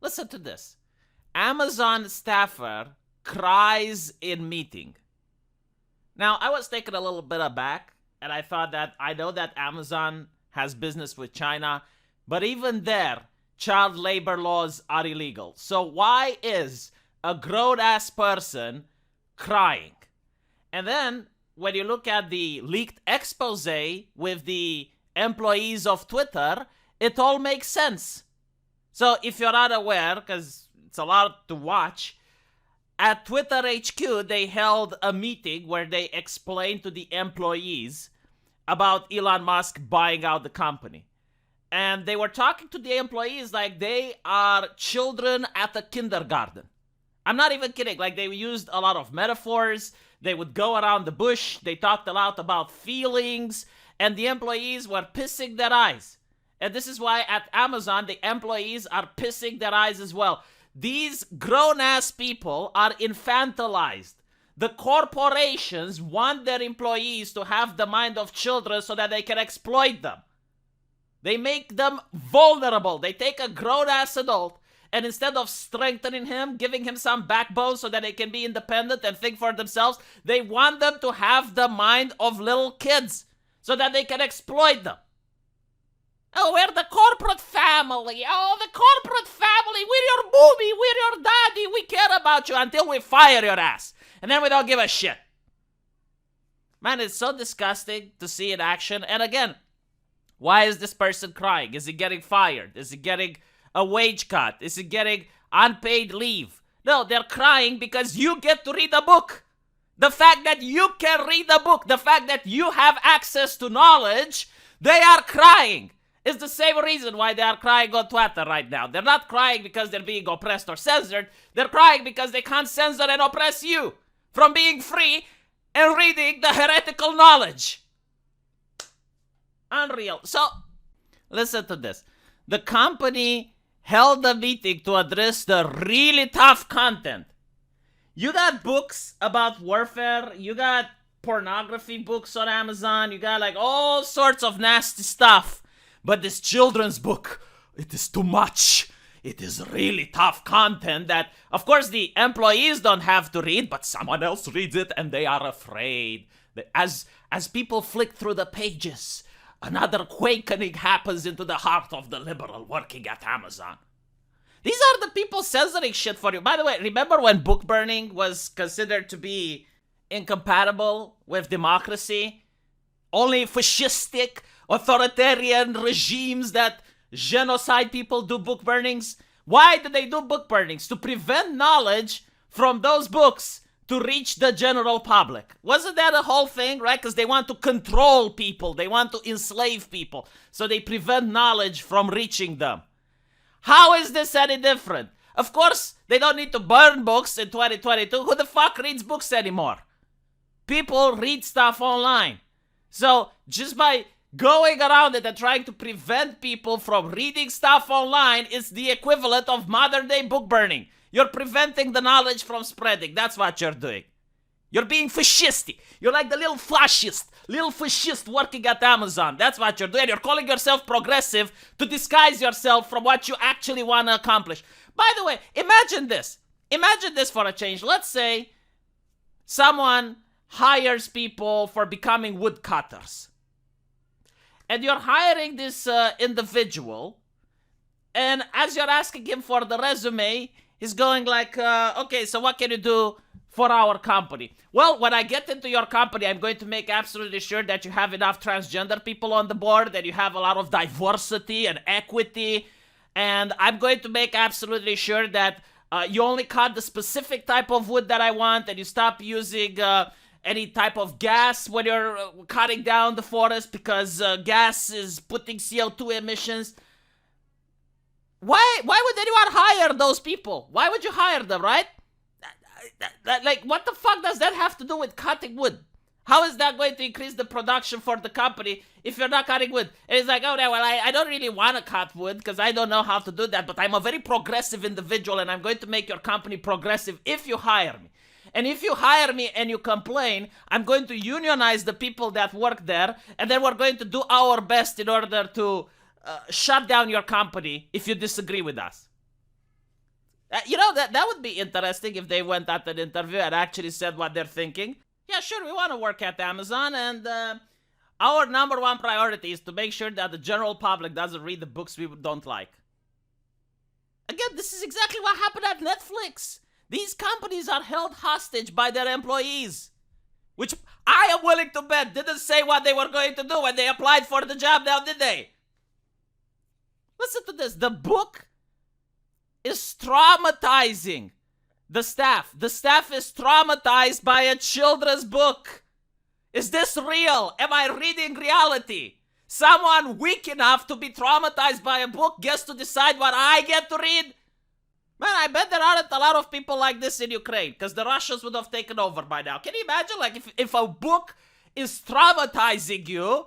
Listen to this. Amazon staffer cries in meeting. Now, I was taken a little bit aback, and I thought that I know that Amazon has business with China, but even there, child labor laws are illegal. So why is a grown-ass person crying? And then, when you look at the leaked expose with the employees of Twitter, it all makes sense. So if you're not aware, because it's a lot to watch, at Twitter HQ, they held a meeting where they explained to the employees about Elon Musk buying out the company. And they were talking to the employees like they are children at a kindergarten. I'm not even kidding. Like, they used a lot of metaphors. They would go around the bush. They talked a lot about feelings. And the employees were pissing their eyes. And this is why at Amazon, the employees are pissing their eyes as well. These grown-ass people are infantilized. The corporations want their employees to have the mind of children so that they can exploit them. They make them vulnerable. They take a grown-ass adult, and instead of strengthening him, giving him some backbone so that they can be independent and think for themselves, they want them to have the mind of little kids so that they can exploit them. Oh, we're the corporate family. Oh, the corporate family. We're your booby. We're your daddy. We care about you until we fire your ass. And then we don't give a shit. Man, it's so disgusting to see in action. And again, why is this person crying? Is he getting fired? Is he getting a wage cut? Is he getting unpaid leave? No, they're crying because you get to read a book. The fact that you can read a book, the fact that you have access to knowledge, they are crying. It's the same reason why they are crying on Twitter right now. They're not crying because they're being oppressed or censored. They're crying because they can't censor and oppress you from being free and reading the heretical knowledge. Unreal. So, listen to this. The company held a meeting to address the really tough content. You got books about warfare. You got pornography books on Amazon. You got like all sorts of nasty stuff. But this children's book, it is too much. It is really tough content that, of course, the employees don't have to read, but someone else reads it and they are afraid. As people flick through the pages, another quakening happens into the heart of the liberal working at Amazon. These are the people censoring shit for you. By the way, remember when book burning was considered to be incompatible with democracy? Only fascistic, authoritarian regimes that genocide people do book burnings. Why do they do book burnings? To prevent knowledge from those books to reach the general public. Wasn't that a whole thing, right? Because they want to control people. They want to enslave people. So they prevent knowledge from reaching them. How is this any different? Of course, they don't need to burn books in 2022. Who the fuck reads books anymore? People read stuff online. So just by going around it and trying to prevent people from reading stuff online is the equivalent of modern day book burning. You're preventing the knowledge from spreading. That's what you're doing. You're being fascistic. You're like the little fascist working at Amazon. That's what you're doing. You're calling yourself progressive to disguise yourself from what you actually want to accomplish. By the way, imagine this. Imagine this for a change. Let's say someone hires people for becoming woodcutters. And you're hiring this individual, and as you're asking him for the resume, he's going like, okay, so what can you do for our company? Well, when I get into your company, I'm going to make absolutely sure that you have enough transgender people on the board, that you have a lot of diversity and equity, and I'm going to make absolutely sure that you only cut the specific type of wood that I want, and you stop using any type of gas when you're cutting down the forest, because gas is putting CO2 emissions. Why would anyone hire those people? Why would you hire them, right? Like, what the fuck does that have to do with cutting wood? How is that going to increase the production for the company if you're not cutting wood? And it's like, oh, well, I don't really want to cut wood because I don't know how to do that, but I'm a very progressive individual and I'm going to make your company progressive if you hire me. And if you hire me and you complain, I'm going to unionize the people that work there, and then we're going to do our best in order to shut down your company if you disagree with us. that would be interesting if they went at an interview and actually said what they're thinking. Yeah, sure, we want to work at Amazon, and our number one priority is to make sure that the general public doesn't read the books we don't like. Again, this is exactly what happened at Netflix. These companies are held hostage by their employees, which I am willing to bet didn't say what they were going to do when they applied for the job now, did they? Listen to this. The book is traumatizing the staff. The staff is traumatized by a children's book. Is this real? Am I reading reality? Someone weak enough to be traumatized by a book gets to decide what I get to read? Man, I bet there aren't a lot of people like this in Ukraine, because the Russians would have taken over by now. Can you imagine, like, if a book is traumatizing you,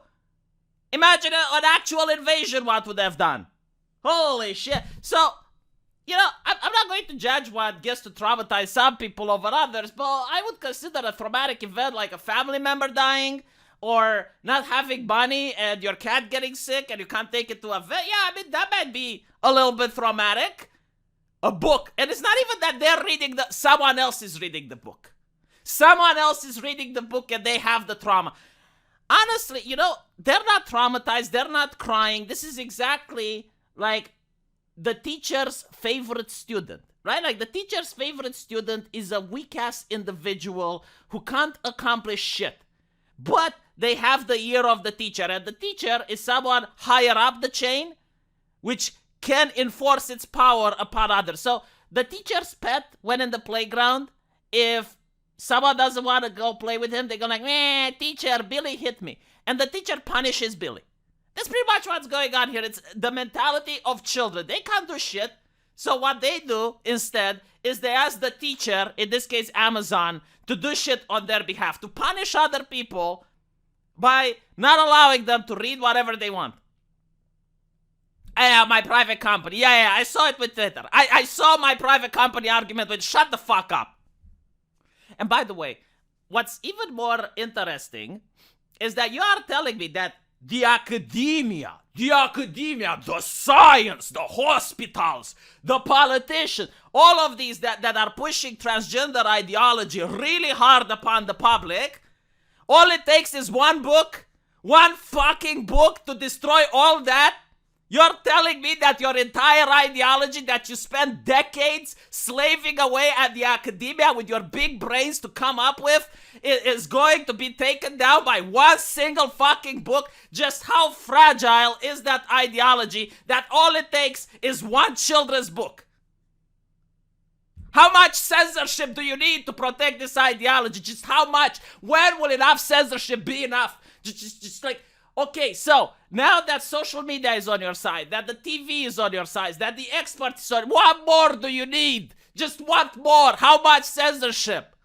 imagine an actual invasion, what would have done? Holy shit. So, I'm not going to judge what gets to traumatize some people over others, but I would consider a traumatic event like a family member dying, or not having money and your cat getting sick and you can't take it to a vet. Yeah, I mean, that might be a little bit traumatic. A book. And it's not even that they're reading someone else is reading the book. Someone else is reading the book and they have the trauma. Honestly, they're not traumatized. They're not crying. This is exactly like the teacher's favorite student, right? Like the teacher's favorite student is a weak-ass individual who can't accomplish shit. But they have the ear of the teacher, and the teacher is someone higher up the chain, which can enforce its power upon others. So the teacher's pet, when in the playground, if someone doesn't want to go play with him, they go like, teacher, Billy hit me. And the teacher punishes Billy. That's pretty much what's going on here. It's the mentality of children. They can't do shit. So what they do instead is they ask the teacher, in this case Amazon, to do shit on their behalf, to punish other people by not allowing them to read whatever they want. Yeah, my private company. Yeah, I saw it with Twitter. I saw my private company argument with shut the fuck up. And by the way, what's even more interesting is that you are telling me that the academia, the science, the hospitals, the politicians, all of these that are pushing transgender ideology really hard upon the public, all it takes is one book, one fucking book to destroy all that. You're telling me that your entire ideology that you spent decades slaving away at the academia with your big brains to come up with is going to be taken down by one single fucking book? Just how fragile is that ideology that all it takes is one children's book? How much censorship do you need to protect this ideology? Just how much? When will enough censorship be enough? Just like... Okay, so now that social media is on your side, that the TV is on your side, that the experts is on, what more do you need? Just what more? How much censorship?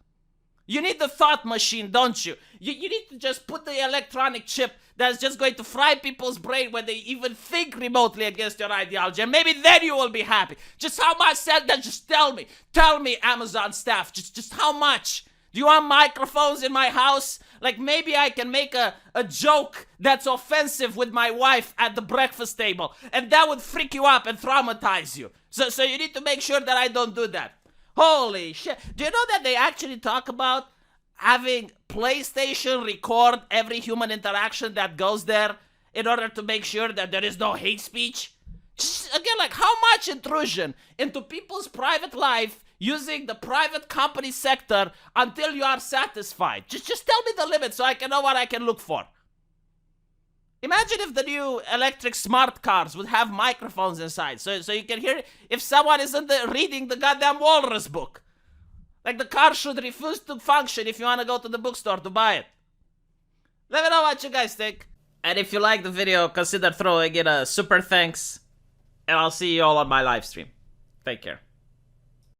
You need the thought machine, don't you? You need to just put the electronic chip that's just going to fry people's brain when they even think remotely against your ideology, and maybe then you will be happy. Just how much? Just tell me, Amazon staff, just how much? Do you want microphones in my house? Like maybe I can make a joke that's offensive with my wife at the breakfast table, and that would freak you up and traumatize you. So you need to make sure that I don't do that. Holy shit. Do you know that they actually talk about having PlayStation record every human interaction that goes there in order to make sure that there is no hate speech? Just, again, like how much intrusion into people's private life using the private company sector until you are satisfied? Just tell me the limit so I can know what I can look for. Imagine if the new electric smart cars would have microphones inside, so you can hear if someone isn't reading the goddamn Walrus book. Like the car should refuse to function if you want to go to the bookstore to buy it. Let me know what you guys think. And if you like the video, consider throwing in a super thanks. And I'll see you all on my live stream. Take care.